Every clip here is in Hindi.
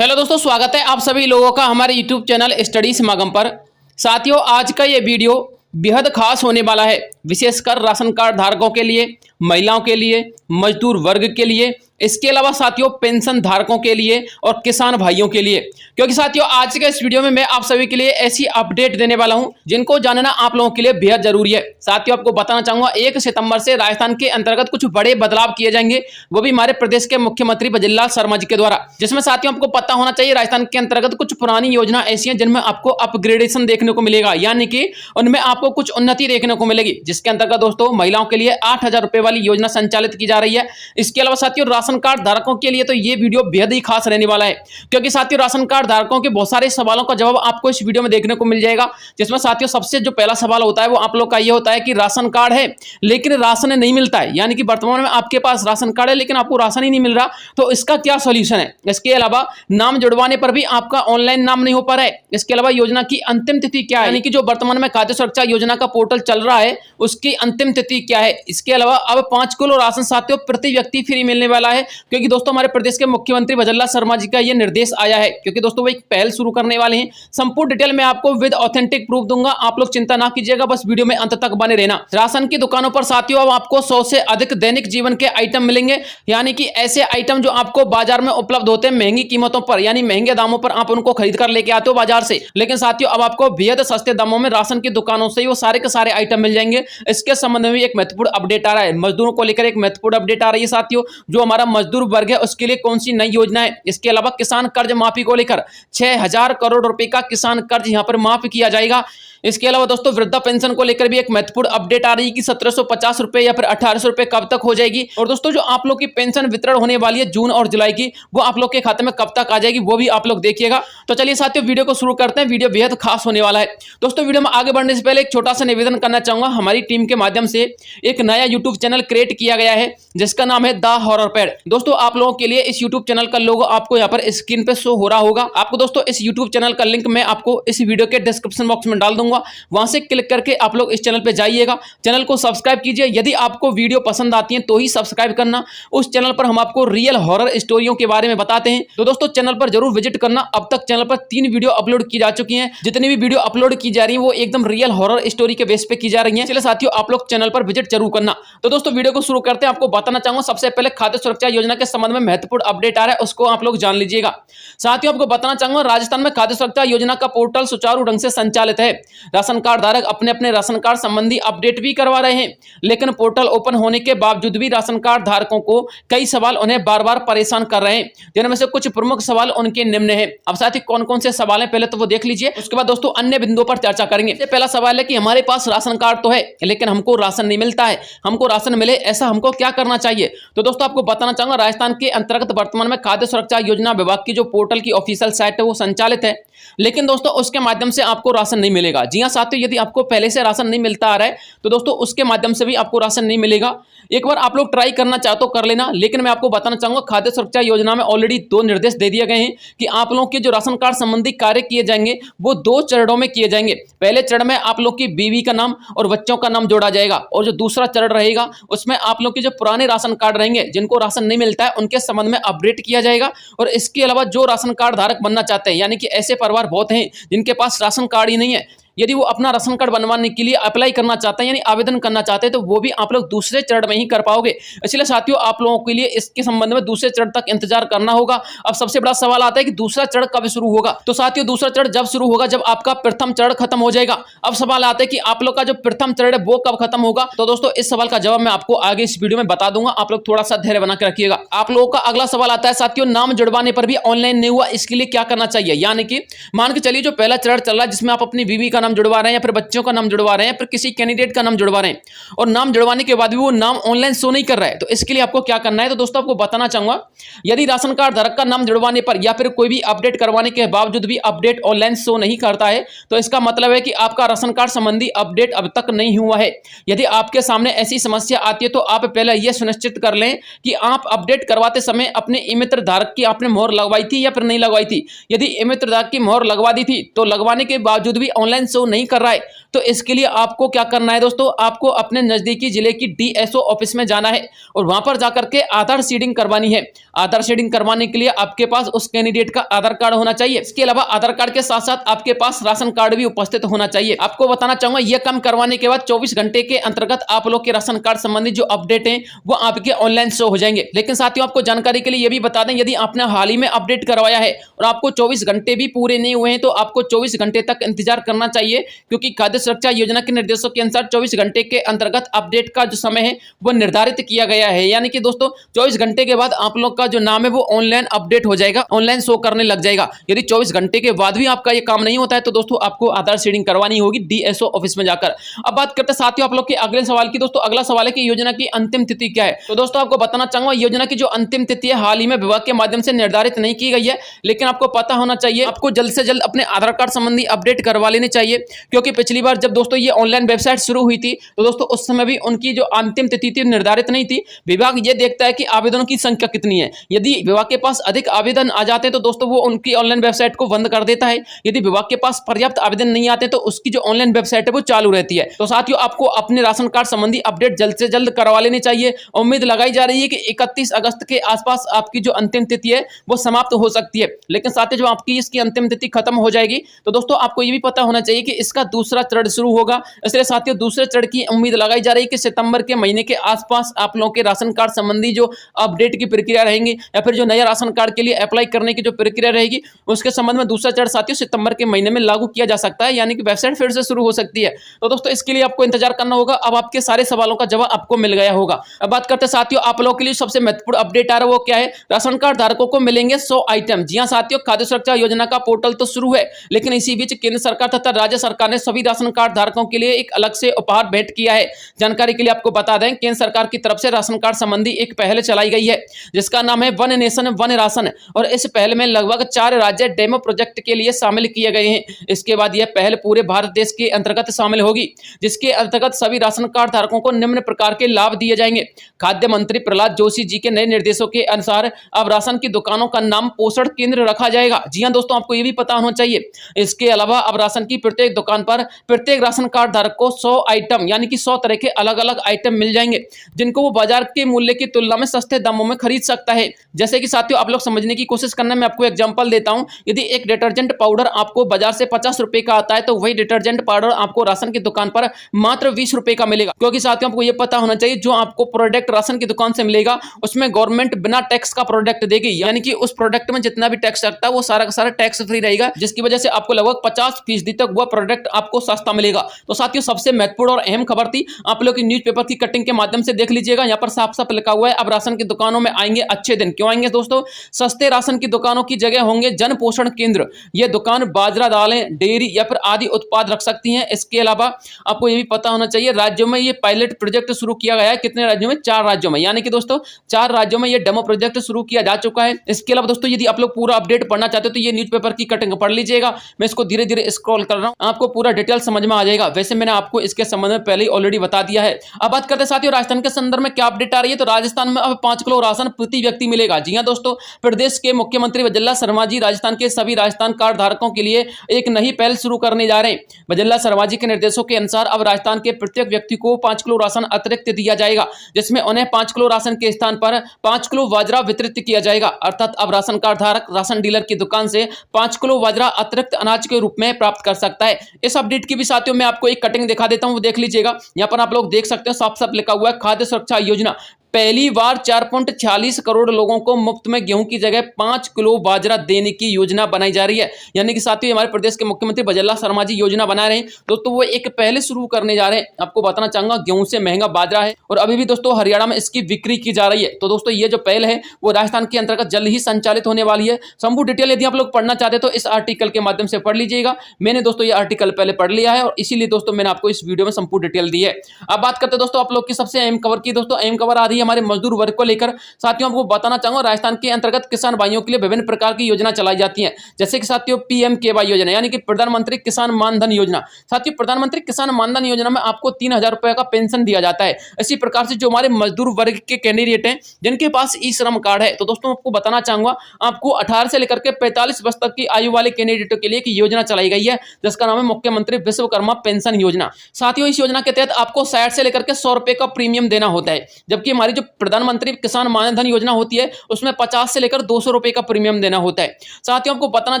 हेलो दोस्तों, स्वागत है आप सभी लोगों का हमारे यूट्यूब चैनल स्टडी समागम पर। साथियों, आज का ये वीडियो बेहद खास होने वाला है, विशेषकर राशन कार्ड धारकों के लिए, महिलाओं के लिए, मजदूर वर्ग के लिए, इसके अलावा साथियों पेंशन धारकों के लिए और किसान भाइयों के लिए। क्योंकि साथियों आज के इस वीडियो में मैं आप सभी के लिए ऐसी अपडेट देने वाला हूं जिनको जानना आप लोगों के लिए बेहद जरूरी है। साथियों आपको बताना चाहूंगा 1 सितंबर से राजस्थान के अंतर्गत कुछ बड़े बदलाव किए जाएंगे, वो भी हमारे प्रदेश के मुख्यमंत्री भजनलाल शर्मा जी के द्वारा। जिसमें साथियों आपको पता होना चाहिए राजस्थान के अंतर्गत कुछ पुरानी योजना ऐसी हैं जिनमें आपको अपग्रेडेशन देखने को मिलेगा, यानी कि उनमें आपको कुछ उन्नति देखने को मिलेगी। जिसके अंतर्गत दोस्तों महिलाओं के लिए 8,000 रुपए वाली योजना संचालित की जा रही है। इसके अलावा साथियों राशन कार्ड धारकों के लिए तो ये वीडियो बेहद ही खास रहने वाला है, क्योंकि साथियों राशन कार्ड धारकों के बहुत सारे सवालों का जवाब आपको इस वीडियो में देखने को मिल जाएगा। जिसमें साथियों सबसे जो पहला सवाल होता है वो आप लोग का ये होता है कि राशन कार्ड है लेकिन राशन नहीं मिलता है, यानी कि वर्तमान में आपके पास राशन कार्ड है लेकिन आपको राशन ही नहीं मिल रहा, तो इसका क्या सोल्यूशन है। इसके अलावा नाम जुड़वाने पर भी आपका ऑनलाइन नाम नहीं हो पा रहा है। इसके अलावा योजना की अंतिम तिथि क्या है, यानी कि जो वर्तमान में खाद्य सुरक्षा योजना का पोर्टल चल रहा है उसकी अंतिम तिथि क्या है। इसके अलावा अब 5 किलो राशन साथियों प्रति व्यक्ति फ्री मिलने वाला है, क्योंकि दोस्तों हमारे प्रदेश के मुख्यमंत्री भजनलाल शर्मा जी का यह निर्देश आया है, क्योंकि दोस्तों वो एक पहल शुरू करने वाले हैं। संपूर्ण डिटेल में आपको विद ऑथेंटिक प्रूफ दूंगा, आप लोग चिंता ना कीजिएगा, बस वीडियो में अंत तक बने रहना। राशन की दुकानों पर साथियों अब आपको 100 से अधिक दैनिक जीवन के आइटम मिलेंगे, यानी कि ऐसे आइटम जो आपको बाजार में उपलब्ध होते हैं महंगी कीमतों पर, यानी महंगे दामों पर आप उनको खरीद कर लेके आते हो बाजार से, लेकिन साथियों अब आपको बेहद सस्ते दामों में राशन की दुकानों से वो सारे के सारे आइटम मिल जाएंगे। इसके संबंध में एक महत्वपूर्ण अपडेट आ रहा है, मजदूरों को लेकर एक महत्वपूर्ण अपडेट आ रही है साथियों। जो हमारा मजदूर वर्ग है उसके लिए कौन सी नई योजना है। इसके अलावा किसान कर्ज माफी को लेकर 6,000 करोड़ रुपए का किसान कर्ज यहां पर माफ किया जाएगा। इसके अलावा दोस्तों वृद्धा पेंशन को लेकर भी एक महत्वपूर्ण अपडेट आ रही है कि 1750 रुपए या फिर 1800 रुपए कब तक हो जाएगी। और दोस्तों जो आप लोग की पेंशन वितरण होने वाली है जून और जुलाई की, वो आप लोग के खाते में कब तक आ जाएगी वो भी आप लोग देखिएगा। तो चलिए साथियों वीडियो को शुरू करते हैं, वीडियो बेहद खास होने वाला है। दोस्तों वीडियो में आगे बढ़ने से पहले एक छोटा सा निवेदन करना चाहूंगा। हमारी टीम के माध्यम से एक नया यूट्यूब चैनल क्रिएट किया गया है जिसका नाम है द हॉरर पैड। दोस्तों आप लोगों के लिए इस यूट्यूब चैनल का लोगो आपको यहाँ पर स्क्रीन पे शो हो रहा होगा। आपको दोस्तों इस यूट्यूब चैनल का लिंक मैं आपको इस वीडियो के डिस्क्रिप्शन बॉक्स में डाल दूंगा, वहां से क्लिक करके आप लोग इस चैनल पे जाइएगा, चैनल को सब्सक्राइब कीजिए। यदि आपको वीडियो पसंद आती है तो ही सब्सक्राइब करना। उस चैनल पर हम आपको रियल हॉरर स्टोरियों के बारे में बताते हैं, तो दोस्तों चैनल पर जरूर विजिट करना। अब तक चैनल पर 3 वीडियो अपलोड की जा चुकी हैं। जितनी भी वीडियो अपलोड की जा रही है वो एकदम रियल हॉरर स्टोरी के बेस पे की जा रही है। चलिए साथियों आप लोग चैनल पर विजिट जरूर करना। तो दोस्तों वीडियो को शुरू करते हैं। आपको बताना चाहूंगा सबसे पहले खाद्य सुरक्षा योजना के संबंध में महत्वपूर्ण अपडेट आ रहा है, उसको आप लोग जान लीजिएगा। साथियों आपको बताना चाहूंगा राजस्थान में खाद्य सुरक्षा योजना का पोर्टल सुचारू ढंग से संचालित है। राशन कार्ड धारक अपने अपने राशन कार्ड संबंधी अपडेट भी करवा रहे हैं, लेकिन पोर्टल ओपन होने के बावजूद भी राशन कार्ड धारकों को कई सवाल उन्हें बार बार परेशान कर रहे हैं, जिनमें से कुछ प्रमुख सवाल उनके निम्न है। अब साथ ही कौन कौन से सवाल हैं पहले तो वो देख लीजिए, उसके बाद दोस्तों अन्य बिंदुओं पर चर्चा करेंगे। पहला सवाल है कि हमारे पास राशन कार्ड तो है लेकिन हमको राशन नहीं मिलता है, हमको राशन मिले ऐसा हमको क्या करना चाहिए। तो दोस्तों आपको बताना चाहूंगा राजस्थान के अंतर्गत वर्तमान में खाद्य सुरक्षा योजना विभाग की जो पोर्टल की ऑफिशियल साइट है वो संचालित है, लेकिन दोस्तों उसके माध्यम से आपको राशन नहीं मिलेगा। जी हां साथियों, यदि आपको पहले से राशन नहीं मिलता आ रहा है तो दोस्तों उसके माध्यम से भी आपको राशन नहीं मिलेगा। एक बार आप लोग ट्राई करना चाहते हो कर लेना, लेकिन मैं आपको बताना चाहूंगा खाद्य सुरक्षा योजना में ऑलरेडी 2 निर्देश दे दिए गए हैं कि आप लोगों के जो राशन कार्ड संबंधी कार्य किए जाएंगे वो 2 चरणों में किए जाएंगे। पहले चरण में आप लोग की बीवी का नाम और बच्चों का नाम जोड़ा जाएगा, और जो दूसरा चरण रहेगा उसमें आप लोग के जो पुराने राशन कार्ड रहेंगे जिनको राशन नहीं मिलता है उनके संबंध में अपडेट किया जाएगा। और इसके अलावा जो राशन कार्ड धारक बनना चाहते हैं, यानी कि ऐसे परिवार बहुत हैं जिनके पास राशन कार्ड ही नहीं है, यदि वो अपना राशन कार्ड बनवाने के लिए अप्लाई करना चाहते हैं यानी आवेदन करना चाहते हैं तो वो भी आप लोग दूसरे चरण में ही कर पाओगे। इसलिए साथियों आप लोगों के लिए इसके संबंध में दूसरे चरण तक इंतजार करना होगा। अब सबसे बड़ा सवाल आता है कि दूसरा चरण कब शुरू होगा। तो साथियों दूसरा चरण जब शुरू होगा जब आपका प्रथम चरण खत्म हो जाएगा। अब सवाल आता है कि आप लोग का जो प्रथम चरण है वो कब खत्म होगा। तो दोस्तों इस सवाल का जवाब मैं आपको आगे इस वीडियो में बता दूंगा, आप लोग थोड़ा सा धैर्य बना के रखिएगा। आप लोगों का अगला सवाल आता है साथियों नाम जुड़वाने पर भी ऑनलाइन नहीं हुआ, इसके लिए क्या करना चाहिए। यानी कि मान के चलिए जो पहला चरण चल रहा है जिसमें आप अपनी बीवी का नाम जुड़वा रहे हैं या फिर बच्चों का नाम जुड़वा रहे हैं, फिर किसी कैंडिडेट का नाम जुड़वा रहे हैं और नाम जुड़वाने के बाद भी वो नाम ऑनलाइन शो नहीं कर रहा है, तो इसके लिए आपको क्या करना है। तो दोस्तों आपको बताना चाहूंगा यदि राशन कार्ड धारक का नाम जुड़वाने पर या फिर कोई भी अपडेट करवाने के बावजूद भी अपडेट ऑनलाइन शो नहीं करता है तो इसका मतलब है कि आपका राशन कार्ड संबंधी अपडेट अब तक नहीं हुआ है। यदि आपके सामने ऐसी समस्या आती है तो आप पहले यह सुनिश्चित कर लें कि आप अपडेट करवाते समय अपने ई मित्र धारक की आपने मोहर लगवाई थी या फिर नहीं लगवाई थी। यदि ई मित्र धारक की मोहर लगवा दी थी तो लगवाने के बावजूद भी ऑनलाइन शो नहीं कर रहा है तो इसके लिए आपको क्या करना है दोस्तों, आपको अपने नजदीकी जिले की डीएसओ ऑफिस में जाना है और वहां पर जाकर के आधार सीडिंग करवानी है। आधार सीडिंग करवाने के लिए आपके पास उस कैंडिडेट का आधार कार्ड होना चाहिए। इसके अलावा आधार कार्ड के साथ साथ आपके पास राशन कार्ड भी उपस्थित होना चाहिए। आपको बताना चाहूंगा यह काम करवाने के बाद 24 घंटे के अंतर्गत आप लोग के राशन कार्ड संबंधी जो अपडेट है वो आपके ऑनलाइन शो हो जाएंगे। लेकिन साथियों आपको जानकारी के लिए यह भी बता दें, यदि आपने हाल ही में अपडेट करवाया है और आपको 24 घंटे भी पूरे नहीं हुए हैं तो आपको 24 घंटे तक इंतजार करना चाहिए, क्योंकि खाद्य सुरक्षा योजना के निर्देशों के अनुसार 24 घंटे के अंतर्गत अपडेट का जो समय है वो निर्धारित किया गया है। यानी कि दोस्तों 24 घंटे के बाद आप लोग का जो नाम है वो ऑनलाइन अपडेट हो जाएगा, ऑनलाइन शो करने लग जाएगा। यदि 24 घंटे के बाद भी आपका ये काम नहीं होता है तो दोस्तों आपको आधार सीडिंग करवानी होगी डीएसओ ऑफिस में जाकर। अब बात करते हैं साथियों आप लोग के अगले सवाल की। दोस्तों अगला सवाल है कि योजना की अंतिम तिथि क्या है। तो दोस्तों आपको बताना चाहूंगा योजना की जो अंतिम तिथि है हाल ही में विभाग के माध्यम से निर्धारित नहीं की गई है, लेकिन आपको पता होना चाहिए आपको जल्द से जल्द अपने आधार कार्ड संबंधी अपडेट करवा लेने चाहिए, क्योंकि पिछली बार जब दोस्तों ये ऑनलाइन वेबसाइट शुरू हुई थी तो दोस्तों उस समय भी उनकी जो अंतिम तिथि थी निर्धारित नहीं थी। विभाग ये देखता है कि आवेदनों की संख्या कितनी है। यदि विभाग के पास अधिक आवेदन आ जाते हैं तो दोस्तों वो उनकी ऑनलाइन वेबसाइट को बंद कर देता है। यदि विभाग के पास पर्याप्त आवेदन नहीं आते तो उसकी जो ऑनलाइन वेबसाइट है वो चालू रहती है। तो साथियों आपको अपने राशन कार्ड संबंधी अपडेट जल्द से जल्द करवा लेनी चाहिए। उम्मीद लगाई जा रही है कि 31 अगस्त के आसपास आपकी जो अंतिम तिथि है वो समाप्त हो सकती है। लेकिन साथ ही जब आपकी इसकी अंतिम तिथि खत्म हो जाएगी तो दोस्तों आपको ये भी पता होना चाहिए कि इसका दूसरा चरण शुरू होगा। इसलिए साथियों दूसरे चरण की उम्मीद लगाई जा रही है कि सितंबर के महीने के आसपास आप लोगों के राशन कार्ड संबंधी जो अपडेट की प्रक्रिया रहेगी या फिर जो नया राशन कार्ड के लिए अप्लाई करने की जो प्रक्रिया रहेगी उसके संबंध में दूसरा चरण साथियों सितंबर के महीने में लागू किया जा सकता है, यानी कि वेबसाइट फिर से शुरू हो सकती है। तो दोस्तों इसके लिए आपको इंतजार करना होगा। अब आपके सारे सवालों का जवाब आपको मिल गया होगा। अब बात करते हैं साथियों आप लोगों के लिए सबसे महत्वपूर्ण अपडेट आ रहा है वो क्या है, राशन कार्ड धारकों को मिलेंगे 100 आइटम। जी हां साथियों खाद्य सुरक्षा योजना का पोर्टल तो शुरू है, लेकिन इसी बीच केंद्र सरकार तथा राज्य सरकार ने सभी राशन कार्ड धारकों के लिए एक अलग से उपहार भेंट किया है। जानकारी के लिए आपको बता दें केंद्र सरकार की तरफ से राशन कार्ड संबंधी एक पहल चलाई गई है जिसका नाम है वन नेशन वन राशन, और इस पहल में लगभग 4 राज्य डेमो प्रोजेक्ट के लिए शामिल किए गए हैं। इसके बाद यह पहल पूरे भारत देश के अंतर्गत शामिल होगी, जिसके अंतर्गत सभी राशन कार्ड धारकों को निम्न प्रकार के लाभ दिए जाएंगे। खाद्य मंत्री प्रहलाद जोशी जी के नए निर्देशों के अनुसार अब राशन की दुकानों का नाम पोषण केंद्र रखा जाएगा। जी हां दोस्तों आपको यह भी पता होना चाहिए। इसके अलावा अब राशन की प्रत्येक दुकान पर प्रत्येक राशन कार्ड धारक को 100 आइटम यानी कि 100 तरह के अलग अलग आइटम मिल जाएंगे जिनको वो बाजार के मूल्य की तुलना में सस्ते दामों में खरीद सकता है। जैसे कि साथियों आप लोग समझने की कोशिश करना, मैं आपको एग्जांपल देता हूं। यदि एक डिटर्जेंट पाउडर आपको बाजार से 50 रुपए का आता है तो वही डिटर्जेंट पाउडर आपको राशन की दुकान पर मात्र 20 रुपए का मिलेगा, क्योंकि साथियों आपको यह पता होना चाहिए जो आपको प्रोडक्ट राशन की दुकान से मिलेगा उसमें गवर्नमेंट बिना टैक्स का प्रोडक्ट देगी, यानी कि उस प्रोडक्ट में जितना भी टैक्स लगता है वो सारा का सारा टैक्स फ्री रहेगा, जिसकी वजह से आपको लगभग 50% तक वह प्रोडक्ट आपको सस्ता मिलेगा। तो साथियों सबसे महत्वपूर्ण और अहम खबर थी, आप लोग की न्यूज़पेपर की कटिंग के माध्यम से देख लीजिएगा। यहाँ पर साफ साफ लिखा हुआ है अब राशन की दुकानों में आएंगे अच्छे दिन। क्यों आएंगे दोस्तों, सस्ते राशन की दुकानों की जगह होंगे जन पोषण केंद्र। यह दुकान बाजरा, दालें, डेयरी या फिर आदि उत्पाद रख सकती हैं। इसके अलावा आपको यह भी पता होना चाहिए राज्यों में ये पायलट प्रोजेक्ट शुरू किया गया है। कितने राज्यों में, 4 राज्यों में, यानी कि दोस्तों 4 राज्यों में यह डेमो प्रोजेक्ट शुरू किया जा चुका है। इसके अलावा दोस्तों यदि आप लोग पूरा अपडेट पढ़ना चाहते हो तो ये न्यूज़पेपर की कटिंग पढ़ लीजिएगा। मैं इसको धीरे धीरे स्क्रॉल कर रहा हूं, आपको पूरा डिटेल समझ में आ जाएगा। वैसे मैंने आपको इसके संबंध में पहले ही ऑलरेडी बता दिया है। अब बात करते हैं साथियों राजस्थान के संदर्भ में क्या अपडेट आ रही है। तो राजस्थान में अब 5 किलो राशन प्रति व्यक्ति मिलेगा। जी हां दोस्तों प्रदेश के मुख्यमंत्री वजल्ला शर्मा जी राजस्थान के सभी राजस्थान कार्ड धारकों के लिए एक नई पहल शुरू करने जा रहे हैं। वजल्ला शर्मा जी के निर्देशों के अनुसार अब राजस्थान के प्रत्येक व्यक्ति को 5 किलो राशन अतिरिक्त दिया जाएगा, जिसमें उन्हें 5 किलो राशन के स्थान पर 5 किलो बाजरा वितरित किया जाएगा। अर्थात अब राशन कार्ड धारक राशन डीलर की दुकान से 5 किलो बाजरा अतिरिक्त अनाज के रूप में प्राप्त कर सकता है। इस अपडेट की भी साथियों मैं आपको एक कटिंग दिखा देता हूं, वो देख लीजिएगा। यहां पर आप लोग देख सकते हो साफ साफ लिखा हुआ है खाद्य सुरक्षा योजना। पहली बार 4.46 करोड़ लोगों को मुफ्त में गेहूं की जगह 5 किलो बाजरा देने की योजना बनाई जा रही है। यानी कि साथियों हमारे प्रदेश के मुख्यमंत्री वजल्ला शर्मा जी योजना बना रहे हैं दोस्तों, वो एक पहले शुरू करने जा रहे हैं। आपको बताना चाहूंगा गेहूं से महंगा बाजरा है और अभी भी दोस्तों हरियाणा में इसकी बिक्री की जा रही है। तो दोस्तों ये जो पहल है वो राजस्थान के अंतर्गत जल्द ही संचालित होने वाली है। संपूर्ण डिटेल यदि आप लोग पढ़ना चाहते हैं तो इस आर्टिकल के माध्यम से पढ़ लीजिएगा। मैंने दोस्तों ये आर्टिकल पहले पढ़ लिया है और इसीलिए दोस्तों मैंने आपको इस वीडियो में संपूर्ण डिटेल दी है। अब बात करते हैं दोस्तों आप लोग की सबसे अहम खबर की। दोस्तों अहम खबर आ रही है ही हमारे मजदूर वर्ग को लेकर साथियों आपको बताना चाहूंगा, राजस्थान के अंतर्गत किसान भाइयों के लिए विभिन्न प्रकार की योजना चलाई जाती है, जैसे कि साथियों PMKY योजना यानी कि प्रधानमंत्री किसान मानधन योजना। साथियों प्रधानमंत्री किसान मानधन योजना में आपको 3,000 रुपए का पेंशन दिया जाता है। इसी प्रकार से जो हमारे मजदूर वर्ग के कैंडिडेट हैं जिनके पास ई श्रम कार्ड है, तो दोस्तों आपको बताना चाहूंगा, आपको 18 से लेकर के 45 वर्ष तक की आयु वाले कैंडिडेटों के लिए एक योजना चलाई गई है जिसका नाम है मुख्यमंत्री विश्वकर्मा पेंशन योजना। साथियों इस योजना के तहत आपको 60 से लेकर के 100 रुपए का प्रीमियम देना होता है, जबकि हमारी जो प्रधानमंत्री किसान मानधन योजना होती है उसमें 50 से लेकर 200 रुपए का प्रीमियम देना होता है। साथियों आपको बताना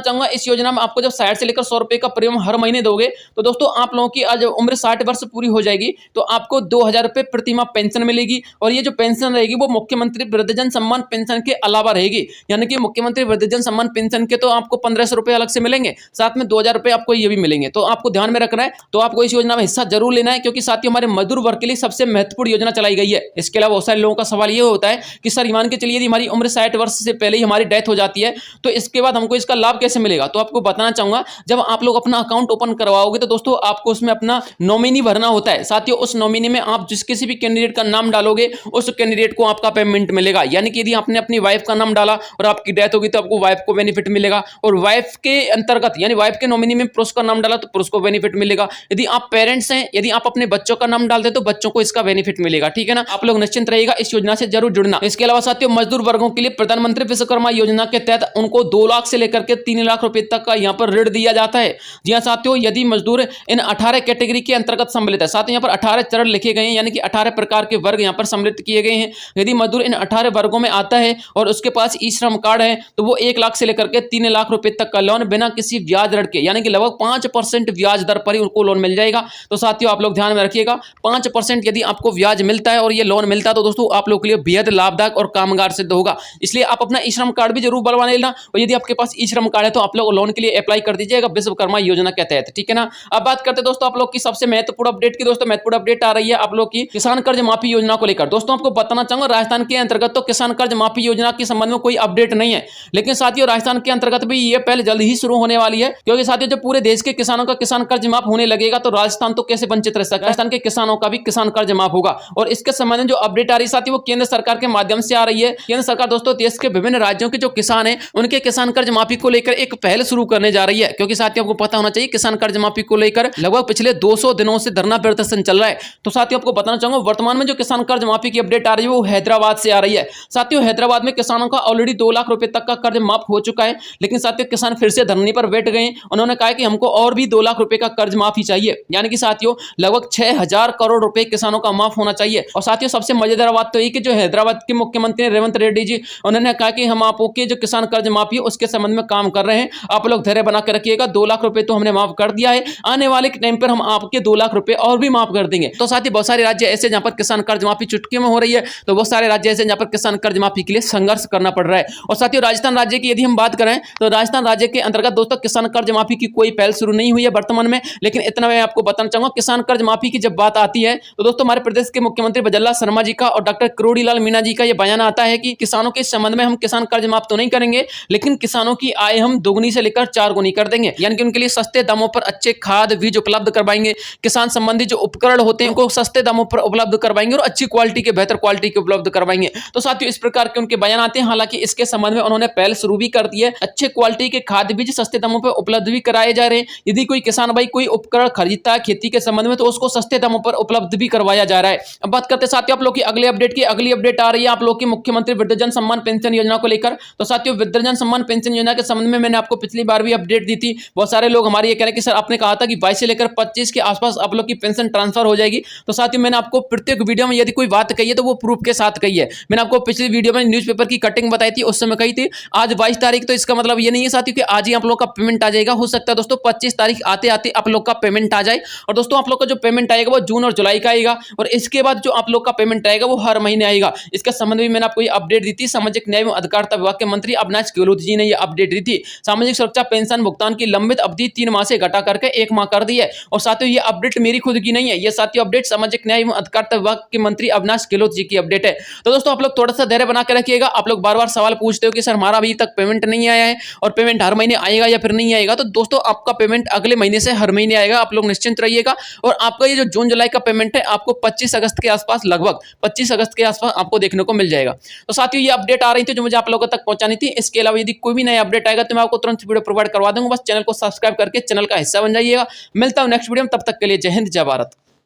चाहूंगा, इस योजना में आपको जब 60 से लेकर 100 रुपए का प्रीमियम हर महीने दोगे तो दोस्तों आप लोगों की आज उम्र 60 वर्ष पूरी हो जाएगी तो आपको 2,000 रुपए प्रति माह पेंशन मिलेगी। और ये जो पेंशन रहेगी वो मुख्यमंत्री वृद्धजन सम्मान पेंशन के अलावा रहेगी, यानी कि मुख्यमंत्री वृद्धजन सम्मान पेंशन के तो आपको 1,500 रुपए अलग से मिलेंगे, साथ में 2,000 रुपए आपको ये भी मिलेंगे। तो आपको ध्यान में रखना है, तो आपको इस योजना में हिस्सा जरूर लेना है, क्योंकि साथियों हमारे मजदूर वर्ग के लिए सबसे महत्वपूर्ण योजना चलाई गई है। इसके अलावा बहुत सारे लोगों का सवाल ये होता है कि सर मान के चलिए यदि हमारी उम्र 60 वर्ष से पहले ही हमारी डेथ हो जाती है तो इसके बाद हमको इसका लाभ कैसे मिलेगा। तो आपको बताना चाहूंगा, जब आप लोग अपना अकाउंट ओपन करवाओगे तो दोस्तों आपको उसमें अपना नॉमिनी भरना होता है। साथियों उस नॉमिनी में आप जिस किसी भी कैंडिडेट का नाम डालोगे उस कैंडिडेट को आपका पेमेंट मिलेगा। यानी कि यदि आपने अपनी वाइफ का नाम डाला और आपकी डेथ होगी तो आपको वाइफ को बेनिफिट मिलेगा, और वाइफ के अंतर्गत यानी वाइफ के नॉमिनी में पुरुष का नाम डाला तो पुरुष को बेनिफिट मिलेगा। यदि आप पेरेंट्स हैं, यदि आप अपने बच्चों का नाम डाल दे तो बच्चों को इसका बेनिफिट मिलेगा। ठीक है ना, आप लोग निश्चिंत रहिएगा, इस योजना से जरूर जुड़ना। इसके अलावा साथियों मजदूर वर्गों के लिए प्रधानमंत्री विश्वकर्मा योजना के तहत उनको 2 लाख से लेकर के 3 लाख रुपए तक का यहाँ पर ऋण दिया जाता है। जी हाँ साथियों, यदि मजदूर इन 18 कैटेगरी के अंतर्गत सम्मिलित है, साथ यहाँ पर 18 चरण लिखे गए हैं, यानी कि 18 प्रकार के वर्ग यहाँ पर सम्मिलित किए गए हैं। यदि मजदूर इन 18 वर्गों में आता है और उसके पास ई श्रम कार्ड है तो वो 1 लाख से लेकर के 3 लाख रुपए तक का लोन बिना किसी ब्याज ऋण के, यानी कि लगभग 5% ब्याज दर पर ही उनको लोन मिल जाएगा। तो साथियों आप लोग ध्यान में रखिएगा, 5% यदि आपको ब्याज मिलता है और ये लोन मिलता है तो दोस्तों आप लोग के लिए बेहद लाभदायक और कामगार सिद्ध होगा। इसलिए आप अपना ई श्रम कार्ड भी जरूर बनवा लेना, और यदि आपके पास ई श्रम कार्ड है तो आप लोग लोन के लिए अप्लाई कर दीजिएगा विश्वकर्मा योजना के तहत। ठीक है ना, अब बात करते हैं दोस्तों आप लोग की सबसे महत्वपूर्ण अपडेट की। दोस्तों महत्वपूर्ण अपडेट आ रही है आप लोग की किसान कर्ज माफी योजना को लेकर। दोस्तों आपको बताना चाहूंगा, राजस्थान के अंतर्गत तो किसान कर्ज माफी योजना के संबंध में कोई अपडेट नहीं है, लेकिन साथियों राजस्थान के अंतर्गत भी ये पहले जल्द ही शुरू होने वाली है, क्योंकि साथियों जब पूरे देश के किसानों का किसान कर्ज माफ होने लगेगा तो राजस्थान तो कैसे वंचित रह सकता है। राजस्थान के किसानों का भी किसान कर्ज माफ होगा, और इसके संबंध में जो अपडेट आ रही है साथियों वो केंद्र सरकार के माध्यम से आ रही है। केंद्र सरकार दोस्तों देश के विभिन्न राज्यों के जो किसान हैं उनके किसान कर्ज माफी को लेकर एक पहल शुरू करने जा रही है, क्योंकि साथियों आपको पता होना चाहिए किसान कर्ज माफी को लेकर लगभग पिछले 200 दिनों से धरना प्रदर्शन चल रहा है। तो साथियों आपको बताना चाहूंगा, वर्तमान में जो किसान कर्ज माफी की अपडेट आ रही है वो हैदराबाद से आ रही है। साथियों हैदराबाद में किसानों का ऑलरेडी 2 लाख रुपए तक का कर्ज माफ हो चुका है, लेकिन साथियों किसान फिर से धरने पर बैठ गए। उन्होंने कहा कि हमको और भी 2 लाख रुपए का कर्ज माफी चाहिए, यानी कि साथियों लगभग 6,000 करोड़ रुपए किसानों का माफ होना चाहिए। और साथियों सबसे मजेदार बात तो ये कि जो हैदराबाद के मुख्यमंत्री रेवंत रेड्डी जी, उन्होंने कहा कि हम आपके जो किसान कर्ज माफी है उसके संबंध में काम कर रहे हैं, आप लोग धैर्य बना के रखिएगा। 2 लाख रुपए तो हमने माफ कर दिया है, आने वाले टाइम पर हम आपके 2 लाख रुपए और भी माफ कर देंगे। तो साथ ही बहुत सारे राज्य ऐसे जहां पर किसान कर्ज माफी चुटकी में हो रही है, तो बहुत सारे राज्य ऐसे जहां पर किसान कर्ज माफी के लिए संघर्ष करना पड़ रहा है। और साथियों राजस्थान राज्य की यदि हम बात करें तो राजस्थान राज्य के अंतर्गत दोस्तों किसान कर्ज माफी की कोई पहल शुरू नहीं हुई है वर्तमान में, लेकिन इतना मैं आपको बताना चाहूंगा, किसान कर्ज माफी की जब बात आती है तो दोस्तों हमारे प्रदेश के मुख्यमंत्री भजनलाल शर्मा जी का और डॉक्टर किरोड़ीलाल मीणा जी का यह बयान आता है कि किसानों के संबंध में हम किसान कर्ज माफ तो नहीं करेंगे, लेकिन किसानों की आय हम दोगुनी से लेकर 4 गुनी कर देंगे। यानी कि उनके लिए सस्ते दामों पर अच्छे खाद बीज उपलब्ध करवाएंगे, किसान संबंधी जो उपकरण होते हैं उनको सस्ते दामों पर उपलब्ध करवाएंगे और अच्छी क्वालिटी के बेहतर क्वालिटी के उपलब्ध करवाएंगे। तो साथियों इस प्रकार के उनके बयान आते हैं। हालांकि इसके संबंध में उन्होंने पहल शुरू भी कर दी है, अच्छे क्वालिटी के खाद बीज सस्ते दामों पर उपलब्ध भी कराए जा रहे हैं। यदि कोई किसान भाई कोई उपकरण खरीदता है खेती के संबंध में तो उसको सस्ते दामों पर उपलब्ध भी करवाया जा रहा है। अब बात करते हैं साथियों आप लोग की अगले अपडेट की। अगली अपडेट आ रही है आप लोग की मुख्यमंत्री वृद्धजन सम्मान पेंशन योजना को लेकर। तो साथियों वृद्धजन सम्मान पेंशन योजना के संबंध में मैंने आपको पिछली बार भी अपडेट दी थी। बहुत सारे लोग हमारे ये कह रहे हैं कि सर आपने कहा था कि 22 से लेकर 25 के आसपास आप लोग की पेंशन ट्रांसफर हो जाएगी। तो साथियों मैंने आपको प्रत्येक वीडियो में यदि कोई बात कही है तो वो प्रूफ के साथ कही है। मैंने आपको पिछली वीडियो में न्यूज़पेपर की कटिंग बताई थी, उस समय कही थी आज 22 तारीख, तो इसका मतलब ये नहीं है साथियों कि आज ही आप लोग का पेमेंट आ जाएगा। हो सकता है दोस्तों 25 तारीख आते आते आप लोग का पेमेंट आ जाए। और दोस्तों आप लोग का जो पेमेंट आएगा वो जून और जुलाई का आएगा, और इसके बाद जो आप लोग का पेमेंट आएगा वो हर महीने आएगा। इसके संबंध में मैंने आपको ये अपडेट दी थी। सामाजिक न्याय एवं अधिकारिता विभाग के मंत्री अविनाश गहलोत जी ने ये अपडेट दी थी। सामाजिक सुरक्षा पेंशन भुगतान की लंबित अवधि 3 माह से घटा करके 1 माह कर दी है। और साथियों ये अपडेट मेरी खुद की नहीं है, ये साथियों अपडेट सामाजिक न्याय एवं अधिकारिता विभाग के मंत्री अविनाश गहलोत जी की अपडेट है। तो दोस्तों आप लोग थोड़ा सा धैर्य बना के रखिएगा। आप लोग बार बार सवाल पूछते हो कि सर हमारा अभी तक पेमेंट नहीं आया है और पेमेंट हर महीने आएगा या फिर नहीं आएगा। तो दोस्तों आपका पेमेंट अगले महीने से हर महीने आएगा, आप लोग निश्चिंत रहिएगा। और आपका ये जो जून जुलाई का पेमेंट है आपको 25 अगस्त के आसपास लगभग 25 20 अगस्त के आसपास आपको देखने को मिल जाएगा। तो साथियों, ये अपडेट आ रही थी जो मुझे आप लोगों तक पहुंचानी थी। इसके अलावा यदि कोई भी नया अपडेट आएगा तो मैं आपको तुरंत वीडियो प्रोवाइड करवा दूंगा। बस चैनल को सब्सक्राइब करके चैनल का हिस्सा बन जाइएगा। मिलता हूं नेक्स्ट वीडियो में, तब तक के लिए जय हिंद, जय भारत।